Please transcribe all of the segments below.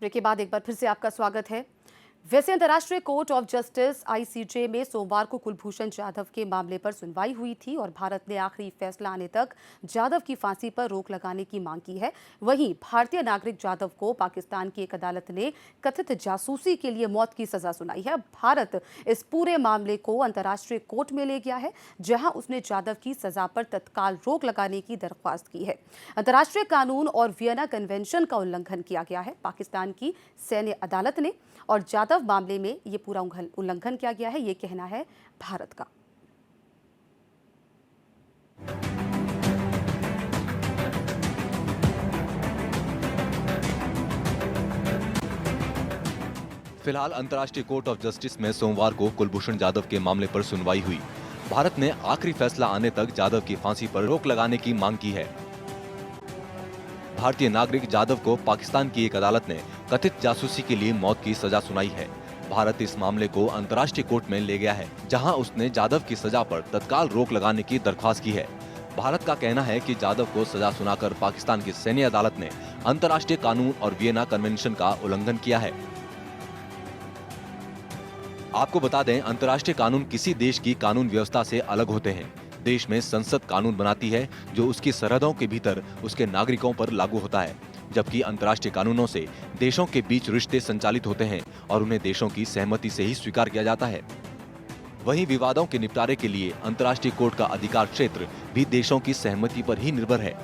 Break के बाद एक बार फिर से आपका स्वागत है। वैसे अंतर्राष्ट्रीय कोर्ट ऑफ जस्टिस आईसीजे में सोमवार को कुलभूषण जाधव के मामले पर सुनवाई हुई थी और भारत ने आखिरी फैसला आने तक जाधव की फांसी पर रोक लगाने की मांग की है। वहीं भारतीय नागरिक जाधव को पाकिस्तान की एक अदालत ने कथित जासूसी के लिए मौत की सजा सुनाई है। भारत इस पूरे मामले को अंतर्राष्ट्रीय कोर्ट में ले गया है, जहां उसने जाधव की सजा पर तत्काल रोक लगाने की दरख्वास्त की है। अंतर्राष्ट्रीय कानून और वियना कन्वेंशन का उल्लंघन किया गया है पाकिस्तान की सैन्य अदालत ने, और जाधव मामले में ये पूरा उल्लंघन किया गया है, ये कहना है भारत का। फिलहाल अंतर्राष्ट्रीय कोर्ट ऑफ जस्टिस में सोमवार को कुलभूषण जाधव के मामले पर सुनवाई हुई। भारत ने आखिरी फैसला आने तक जाधव की फांसी पर रोक लगाने की मांग की है। भारतीय नागरिक जाधव को पाकिस्तान की एक अदालत ने कथित जासूसी के लिए मौत की सजा सुनाई है। भारत इस मामले को अंतर्राष्ट्रीय कोर्ट में ले गया है, जहां उसने जाधव की सजा पर तत्काल रोक लगाने की दरख्वास्त की है। भारत का कहना है कि जाधव को सजा सुनाकर पाकिस्तान की सैन्य अदालत ने अंतर्राष्ट्रीय कानून और वियना कन्वेंशन का उल्लंघन किया है। आपको बता दें, अंतर्राष्ट्रीय कानून किसी देश की कानून व्यवस्था से अलग होते हैं। देश में संसद कानून बनाती है जो उसकी सरहदों के भीतर उसके नागरिकों पर लागू होता है, जबकि अंतर्राष्ट्रीय कानूनों से देशों के बीच रिश्ते संचालित होते हैं और उन्हें देशों की सहमति से ही स्वीकार किया जाता है। वहीं विवादों के निपटारे के लिए अंतर्राष्ट्रीय कोर्ट का अधिकार क्षेत्र भी देशों की सहमति पर ही निर्भर है।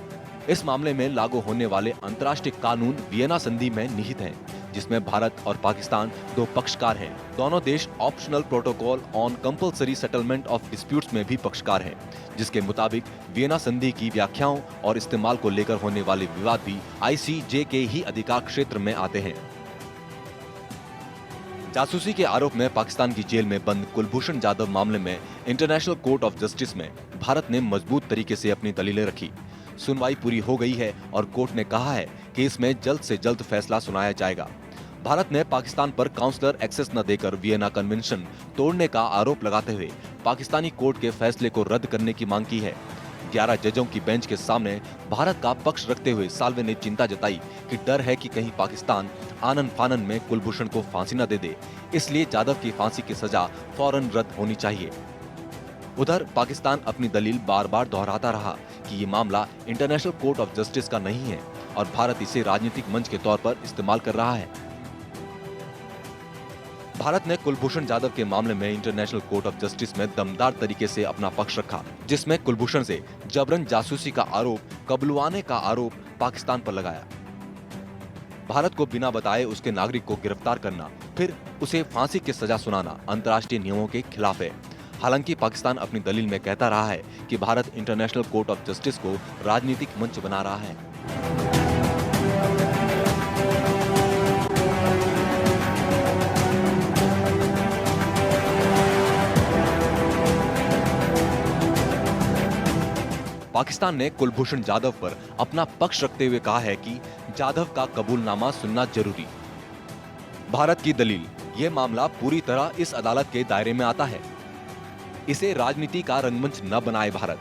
इस मामले में लागू होने वाले अंतर्राष्ट्रीय कानून वियना संधि में निहित हैं, जिसमें भारत और पाकिस्तान दो पक्षकार हैं। दोनों देश optional protocol on compulsory settlement of disputes में भी पक्षकार हैं, जिसके मुताबिक वियना संधि की व्याख्याओं और इस्तेमाल को लेकर होने वाले विवाद भी आईसीजे के ही अधिकार क्षेत्र में आते हैं। जासूसी के आरोप में पाकिस्तान की जेल में बंद कुलभूषण जाधव मामले में इंटरनेशनल कोर्ट ऑफ जस्टिस में भारत ने मजबूत तरीके से अपनी दलीलें रखी। सुनवाई पूरी हो गई है और कोर्ट ने कहा है कि इसमें जल्द से जल्द फैसला सुनाया जाएगा। भारत ने पाकिस्तान पर काउंसलर एक्सेस न देकर वियना कन्वेंशन तोड़ने का आरोप लगाते हुए पाकिस्तानी कोर्ट के फैसले को रद्द करने की मांग की है। 11 जजों की बेंच के सामने भारत का पक्ष रखते हुए साल्वे ने चिंता जताई कि डर है कि कहीं पाकिस्तान आनन फानन में कुलभूषण को फांसी न दे दे, इसलिए जाधव की फांसी की सजा फौरन रद्द होनी चाहिए। उधर पाकिस्तान अपनी दलील बार बार दोहराता रहा कि ये मामला इंटरनेशनल कोर्ट ऑफ जस्टिस का नहीं है और भारत इसे राजनीतिक मंच के तौर पर इस्तेमाल कर रहा है। भारत ने कुलभूषण जाधव के मामले में इंटरनेशनल कोर्ट ऑफ जस्टिस में दमदार तरीके से अपना पक्ष रखा, जिसमें कुलभूषण से जबरन जासूसी का आरोप कबुलवाने का आरोप पाकिस्तान पर लगाया। भारत को बिना बताए उसके नागरिक को गिरफ्तार करना, फिर उसे फांसी की सजा सुनाना अंतर्राष्ट्रीय नियमों के खिलाफ है। हालांकि पाकिस्तान अपनी दलील में कहता रहा है कि Bharat international court of justice को राजनीतिक मंच बना रहा है। पाकिस्तान ने कुलभूषण जाधव पर अपना पक्ष रखते हुए कहा है कि जाधव का कबूलनामा सुनना जरूरी। भारत की दलील, यह मामला पूरी तरह इस अदालत के दायरे में आता है। इसे राजनीति का रंगमंच न बनाए भारत।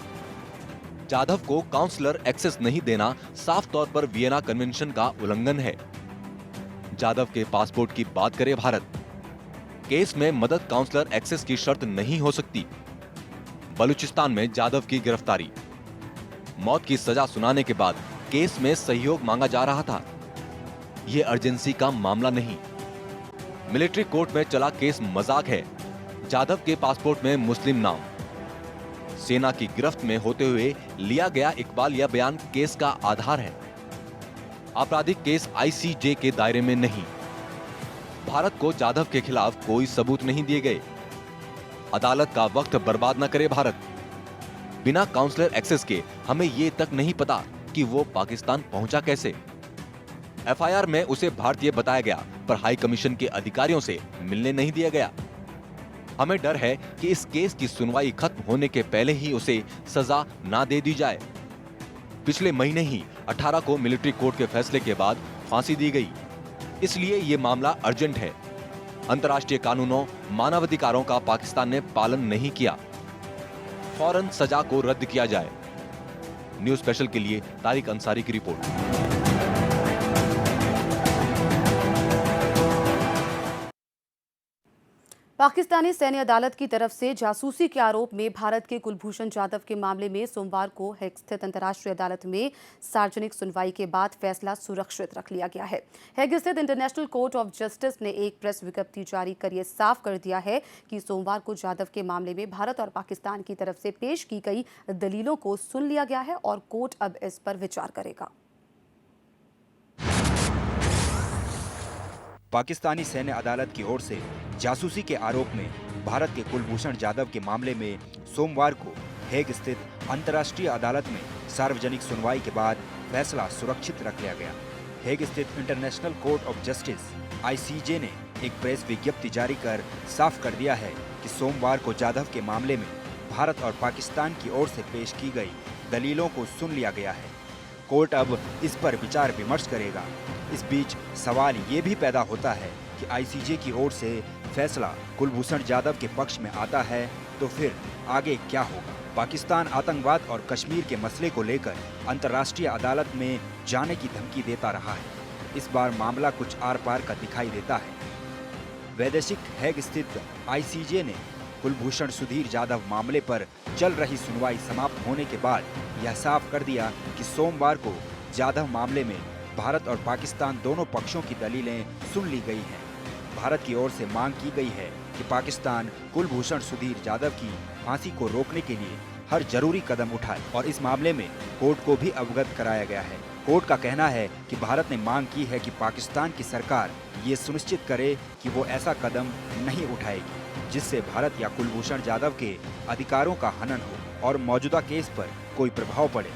जाधव को काउंसलर एक्सेस नहीं देना साफ तौर पर वियना कन्वेंशन का उल्लंघन है। जाधव के पासपोर्ट की बात करे भारत। केस में मदद काउंसलर एक्सेस की शर्त नहीं हो सकती। बलूचिस्तान में जाधव की गिरफ्तारी। मौत की सजा सुनाने के बाद केस में सहयोग मांगा जा रहा था। यह अर्जेंसी का मामला नहीं। मिलिट्री कोर्ट में चला केस मजाक है। जाधव के पासपोर्ट में मुस्लिम नाम। सेना की गिरफ्त में होते हुए लिया गया इकबालिया बयान केस का आधार है। आपराधिक केस आईसीजे के दायरे में नहीं। भारत को जाधव के खिलाफ कोई सबूत नहीं दिए गए। अदालत का वक्त बर्बाद न करे भारत। बिना काउंसलर एक्सेस के हमें ये तक नहीं पता कि वो पाकिस्तान पहुंचा कैसे। एफआईआर में उसे भारतीय बताया गया, पर हाई कमीशन के अधिकारियों से मिलने नहीं दिया गया। हमें डर है कि इस केस की सुनवाई खत्म होने के पहले ही उसे सजा ना दे दी जाए। पिछले महीने ही 18 को मिलिट्री कोर्ट के फैसले के बाद फांसी दी गई, इसलिए ये मामला अर्जेंट है। अंतर्राष्ट्रीय कानूनों, मानवाधिकारों का पाकिस्तान ने पालन नहीं किया। फौरन सजा को रद्द किया जाए। न्यूज स्पेशल के लिए तारिक अंसारी की रिपोर्ट। पाकिस्तानी सैन्य अदालत की तरफ से जासूसी के आरोप में भारत के कुलभूषण जाधव के मामले में सोमवार को हेग स्थित अंतर्राष्ट्रीय अदालत में सार्वजनिक सुनवाई के बाद फैसला सुरक्षित रख लिया गया है। हेग स्थित इंटरनेशनल कोर्ट ऑफ जस्टिस ने एक प्रेस विज्ञप्ति जारी कर यह साफ कर दिया है कि सोमवार को जाधव के मामले में भारत और पाकिस्तान की तरफ से पेश की गई दलीलों को सुन लिया गया है और कोर्ट अब इस पर विचार करेगा। पाकिस्तानी सैन्य अदालत की ओर से जासूसी के आरोप में भारत के कुलभूषण जाधव के मामले में सोमवार को हेग स्थित अंतर्राष्ट्रीय अदालत में सार्वजनिक सुनवाई के बाद फैसला सुरक्षित रख लिया गया। हेग स्थित international court of justice (ICJ) ने एक प्रेस विज्ञप्ति जारी कर साफ कर दिया है कि सोमवार को जाधव के मामले में भारत और पाकिस्तान की ओर से पेश की गई दलीलों को सुन लिया गया है। कोर्ट अब इस पर विचार विमर्श करेगा। इस बीच सवाल ये भी पैदा होता है कि ICJ की ओर से फैसला कुलभूषण जाधव के पक्ष में आता है तो फिर आगे क्या होगा। पाकिस्तान आतंकवाद और कश्मीर के मसले को लेकर अंतर्राष्ट्रीय अदालत में जाने की धमकी देता रहा है। इस बार मामला कुछ आर पार का दिखाई देता है। वैदेशिक हेग स्थित ICJ ने कुलभूषण सुधीर जाधव मामले पर चल रही सुनवाई समाप्त होने के बाद यह साफ कर दिया कि सोमवार को जाधव मामले में भारत और पाकिस्तान दोनों पक्षों की दलीलें सुन ली गई हैं। भारत की ओर से मांग की गई है कि पाकिस्तान कुलभूषण सुधीर जाधव की फांसी को रोकने के लिए हर जरूरी कदम उठाए और इस मामले में कोर्ट को भी अवगत कराया गया है। कोर्ट का कहना है कि भारत ने मांग की है कि पाकिस्तान की सरकार ये सुनिश्चित करे कि वो ऐसा कदम नहीं उठाएगी जिससे भारत या कुलभूषण जाधव के अधिकारों का हनन हो और मौजूदा केस पर कोई प्रभाव पड़े।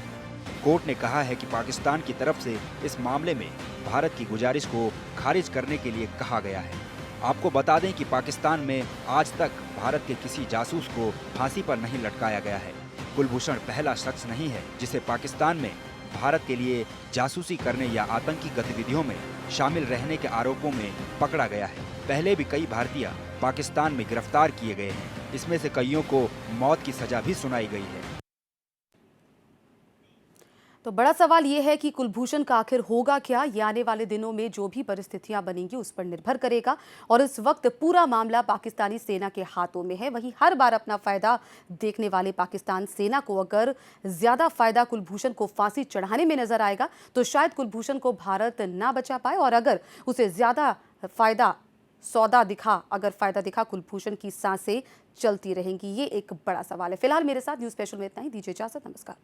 कोर्ट ने कहा है कि पाकिस्तान की तरफ से इस मामले में भारत की गुजारिश को खारिज करने के लिए कहा गया है। आपको बता दें कि पाकिस्तान में आज तक भारत के किसी जासूस को फांसी पर नहीं लटकाया गया है। कुलभूषण पहला शख्स नहीं है जिसे पाकिस्तान में भारत के लिए जासूसी करने या आतंकी गतिविधियों में शामिल रहने के आरोपों में पकड़ा गया है। पहले भी कई भारतीय पाकिस्तान में गिरफ्तार किए गए हैं। इसमें से कईयों को मौत की सजा भी सुनाई गई है। तो बड़ा सवाल यह है कि कुलभूषण का आखिर होगा क्या। ये आने वाले दिनों में जो भी परिस्थितियां बनेंगी उस पर निर्भर करेगा और इस वक्त पूरा मामला पाकिस्तानी सेना के हाथों में है। वहीं हर बार अपना फायदा देखने वाले पाकिस्तान सेना को अगर ज्यादा फायदा कुलभूषण को फांसी चढ़ाने में नजर आएगा तो शायद कुलभूषण को भारत ना बचा पाए और अगर उसे ज्यादा फायदा फायदा दिखा कुलभूषण की सांसें चलती रहेंगी। ये एक बड़ा सवाल है। फिलहाल मेरे साथ न्यूज स्पेशल में इतना ही। दीजिए इजाजत। नमस्कार।